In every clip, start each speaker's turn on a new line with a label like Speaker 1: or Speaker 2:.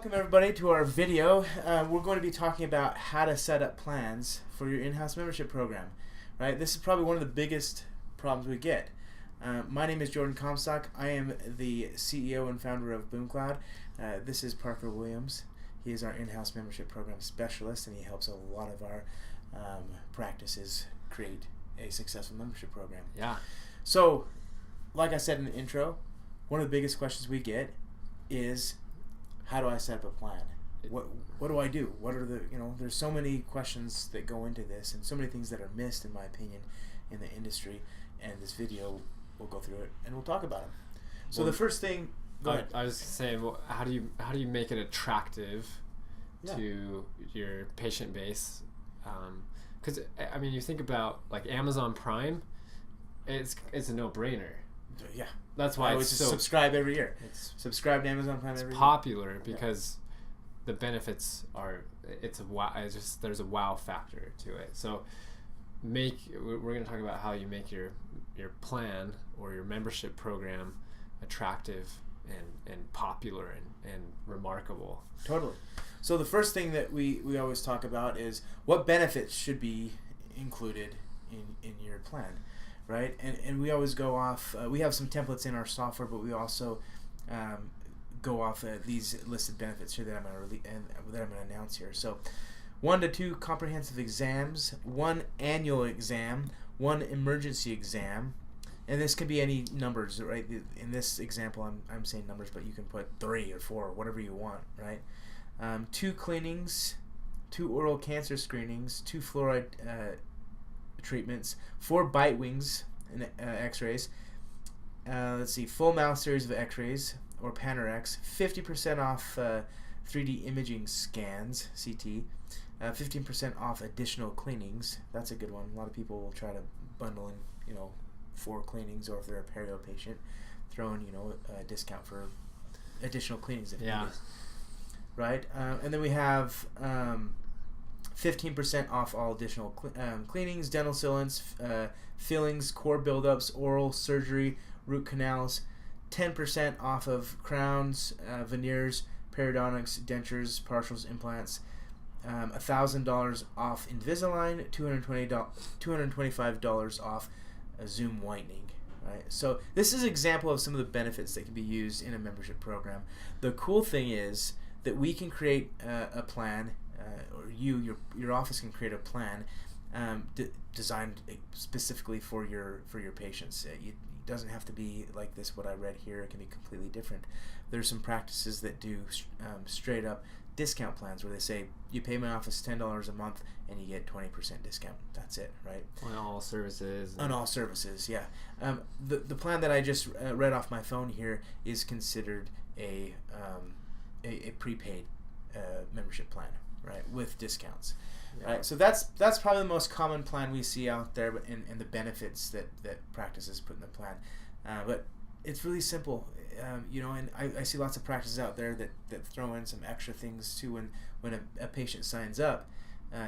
Speaker 1: Welcome everybody to our video. We're going to be talking about how to set up plans for your in-house membership program. Right? This is probably one of the biggest problems we get. My name is Jordan Comstock. I am the CEO and founder of BoomCloud. This is Parker Williams. He is our in-house membership program specialist, and he helps a lot of our practices create a successful membership program.
Speaker 2: Yeah.
Speaker 1: So, like I said in the intro, one of the biggest questions we get is, how do I set up a plan? What do I do? What are the, there's so many questions that go into this and so many things that are missed, in my opinion, in the industry, and this video will go through it and we'll talk about them. So the first thing, go ahead.
Speaker 2: I was saying, well, how do you make it attractive to your patient base? Because I mean, you think about like Amazon Prime, it's a no-brainer.
Speaker 1: Yeah,
Speaker 2: that's why
Speaker 1: I always subscribe every year. Subscribe to Amazon Prime every year.
Speaker 2: It's popular because the benefits are. It's a wow. There's a wow factor to it. So we're going to talk about how you make your plan or your membership program attractive and popular and remarkable.
Speaker 1: Totally. So the first thing that we always talk about is what benefits should be included in your plan. Right, and we always go off. We have some templates in our software, but we also go off these listed benefits here that I'm going to announce here. So, 1 to 2 comprehensive exams, 1 annual exam, 1 emergency exam, and this can be any numbers. Right, in this example, I'm saying numbers, but you can put 3 or 4, whatever you want. Right, 2 cleanings, 2 oral cancer screenings, 2 fluoride treatments, 4 bite wings and x-rays, let's see, full mouth series of x-rays or Panorex, 50% off 3D imaging scans, CT, 15% off additional cleanings. That's a good one. A lot of people will try to bundle in 4 cleanings, or if they're a perio patient, throw in a discount for additional cleanings if needed. Right, and then we have 15% off all additional cleanings, dental sealants, fillings, core buildups, oral surgery, root canals, 10% off of crowns, veneers, periodontics, dentures, partials, implants, $1,000 off Invisalign, $225 off Zoom whitening. Right? So this is an example of some of the benefits that can be used in a membership program. The cool thing is that we can create a plan, or your office can create a plan designed specifically for your patients. It doesn't have to be like this, what I read here. It can be completely different. There's some practices that do straight up discount plans where they say, you pay my office $10 a month and you get 20% discount. That's it, right?
Speaker 2: On all services.
Speaker 1: On all services, yeah. The plan that I just read off my phone here is considered a prepaid membership plan. Right, with discounts. Yeah. Right, so that's probably the most common plan we see out there, and the benefits that practices put in the plan. But it's really simple, and I see lots of practices out there that throw in some extra things too. When a patient signs up,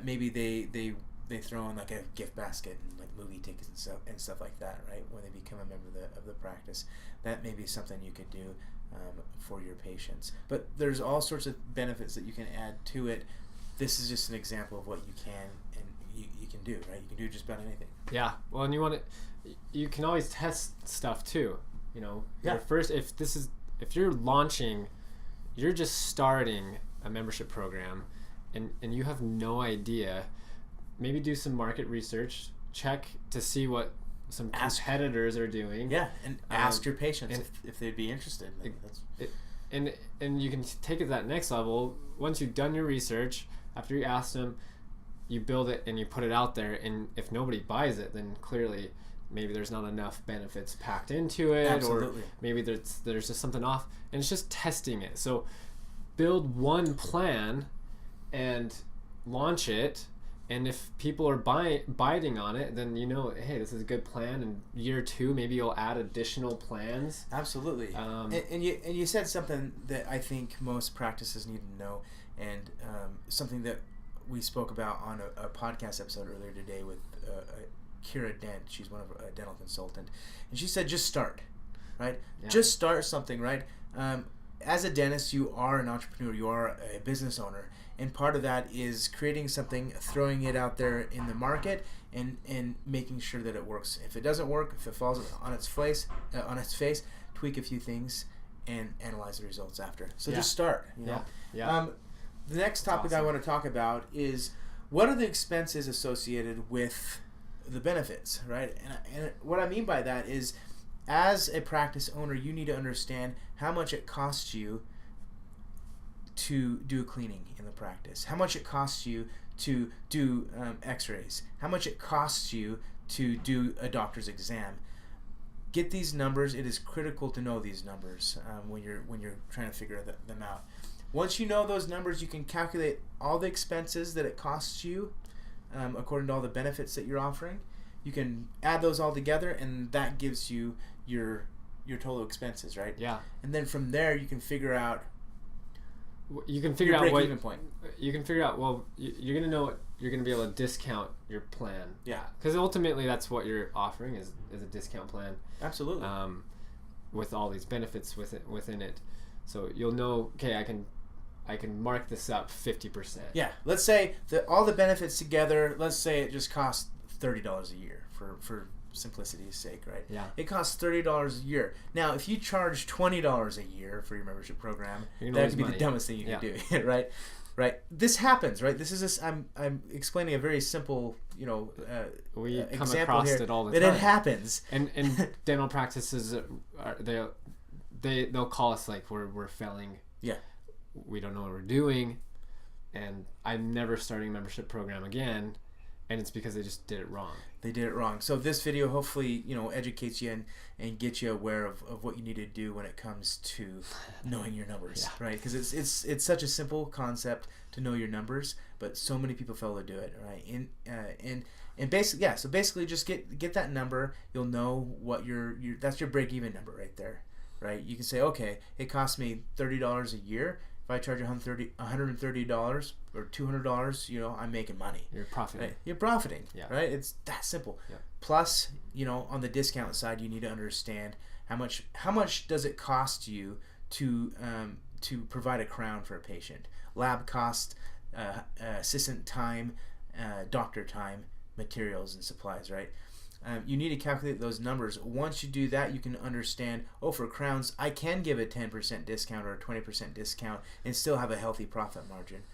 Speaker 1: maybe they throw in like a gift basket and like movie tickets and stuff like that. Right, when they become a member of the practice, that may be something you could do for your patients. But there's all sorts of benefits that you can add to it. This is just an example of what you can and you can do, right? You can do just about anything.
Speaker 2: Yeah. Well, and you can always test stuff too.
Speaker 1: Yeah.
Speaker 2: First, if you're launching, you're just starting a membership program, and you have no idea, maybe do some market research, check to see what some competitors are doing.
Speaker 1: Yeah, and ask your patients if they'd be interested.
Speaker 2: And you can take it to that next level. Once you've done your research, after you ask them, you build it and you put it out there. And if nobody buys it, then clearly maybe there's not enough benefits packed into it.
Speaker 1: Absolutely.
Speaker 2: Or maybe there's just something off. And it's just testing it. So build one plan and launch it. And if people are biting on it, then hey, this is a good plan. And year 2, maybe you'll add additional plans.
Speaker 1: Absolutely. And you said something that I think most practices need to know, and something that we spoke about on a podcast episode earlier today with Kira Dent. She's a dental consultant, and she said just start, right? Yeah. Just start something, right? as a dentist, you are an entrepreneur, you are a business owner, and part of that is creating something, throwing it out there in the market, and making sure that it works. If it doesn't work, if it falls on its face, tweak a few things and analyze the results after. So just start. You know?
Speaker 2: Yeah.
Speaker 1: The next topic I want to talk about is what are the expenses associated with the benefits, right? And what I mean by that is, as a practice owner, you need to understand how much it costs you to do cleaning in the practice, how much it costs you to do x-rays, how much it costs you to do a doctor's exam. Get these numbers. It is critical to know these numbers when you're trying to figure them out. Once you know those numbers, you can calculate all the expenses that it costs you according to all the benefits that you're offering. You can add those all together, and that gives you your total expenses, right?
Speaker 2: Yeah.
Speaker 1: And then from there, you can figure out.
Speaker 2: You can figure out
Speaker 1: break-even point.
Speaker 2: You can figure out. Well, you're gonna know you're gonna be able to discount your plan.
Speaker 1: Yeah.
Speaker 2: Because ultimately, that's what you're offering is a discount plan.
Speaker 1: Absolutely.
Speaker 2: With all these benefits within it, so you'll know. Okay, I can mark this up 50%.
Speaker 1: Yeah. Let's say all the benefits together. Let's say it just costs $30 a year for simplicity's sake, right?
Speaker 2: Yeah.
Speaker 1: It costs $30 a year. Now, if you charge $20 a year for your membership program, that could be the dumbest thing you can do, right? Right. This happens, right? This is I'm explaining a very simple,
Speaker 2: we come
Speaker 1: example
Speaker 2: across
Speaker 1: here,
Speaker 2: it all the
Speaker 1: but
Speaker 2: time.
Speaker 1: it happens.
Speaker 2: And dental practices they'll call us like we're failing.
Speaker 1: Yeah.
Speaker 2: We don't know what we're doing, and I'm never starting a membership program again. And it's because they just did it wrong.
Speaker 1: They did it wrong. So this video hopefully, educates you and gets you aware of what you need to do when it comes to knowing your numbers, right? Because it's such a simple concept to know your numbers, but so many people fail to do it, right? And basically, so basically just get that number. You'll know what that's your break-even number right there, right? You can say, okay, it costs me $30 a year. If I charge $130 or $200, I'm making money.
Speaker 2: You're profiting.
Speaker 1: Right? You're profiting, right? It's that simple.
Speaker 2: Yeah.
Speaker 1: Plus, on the discount side, you need to understand how much does it cost you to provide a crown for a patient. Lab cost, assistant time, doctor time, materials and supplies, right? You need to calculate those numbers. Once you do that, you can understand, for crowns, I can give a 10% discount or a 20% discount and still have a healthy profit margin.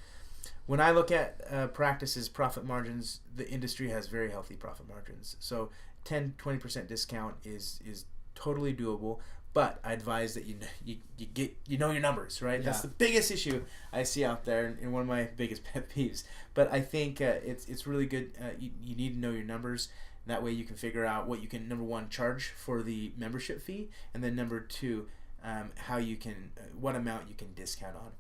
Speaker 1: When I look at practices' profit margins, the industry has very healthy profit margins. So 10-20% discount is totally doable, but I advise that you know your numbers, right? Yeah. That's the biggest issue I see out there and one of my biggest pet peeves. But I think it's really good. You need to know your numbers. That way you can figure out what you can, number one, charge for the membership fee, and then number two, what amount you can discount on.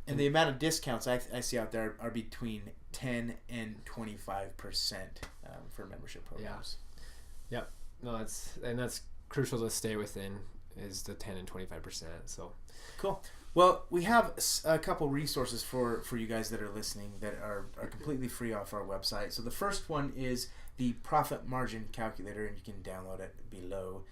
Speaker 1: And the amount of discounts I see out there are between 10 and 25% for membership programs.
Speaker 2: Yeah. Yep. No, that's crucial to stay within, is the 10 and 25%. So
Speaker 1: cool. Well, we have a couple resources for you guys that are listening that are completely free off our website. So the first one is the profit margin calculator, and you can download it below.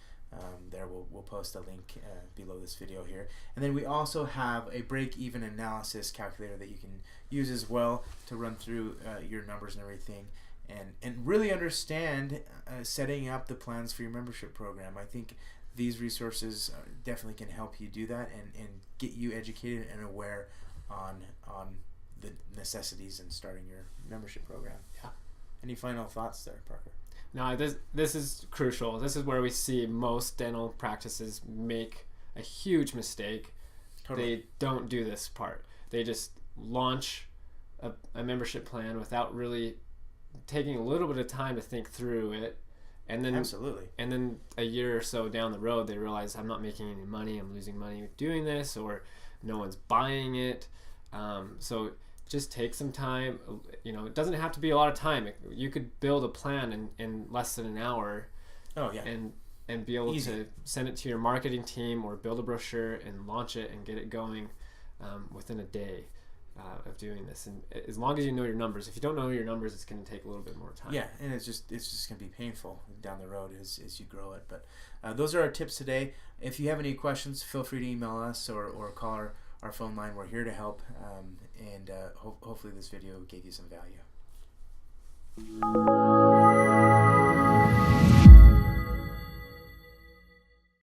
Speaker 1: There we'll post a link below this video here. And then we also have a break-even analysis calculator that you can use as well to run through your numbers and everything, and really understand setting up the plans for your membership program. I think these resources definitely can help you do that and get you educated and aware on the necessities in starting your membership program.
Speaker 2: Yeah.
Speaker 1: Any final thoughts there, Parker?
Speaker 2: No, this is crucial. This is where we see most dental practices make a huge mistake. Totally. They don't do this part. They just launch a membership plan without really taking a little bit of time to think through it. And then,
Speaker 1: absolutely.
Speaker 2: And then a year or so down the road, they realize, I'm not making any money. I'm losing money doing this, or no one's buying it. So just take some time. It doesn't have to be a lot of time. You could build a plan in less than an hour.
Speaker 1: Oh yeah.
Speaker 2: And be able to send it to your marketing team, or build a brochure and launch it and get it going within a day. of doing this. And as long as you know your numbers, if you don't know your numbers, it's going to take a little bit more time.
Speaker 1: Yeah, and it's just going to be painful down the road as you grow it. But those are our tips today. If you have any questions, feel free to email us or call our phone line. We're here to help, and hopefully this video gave you some value.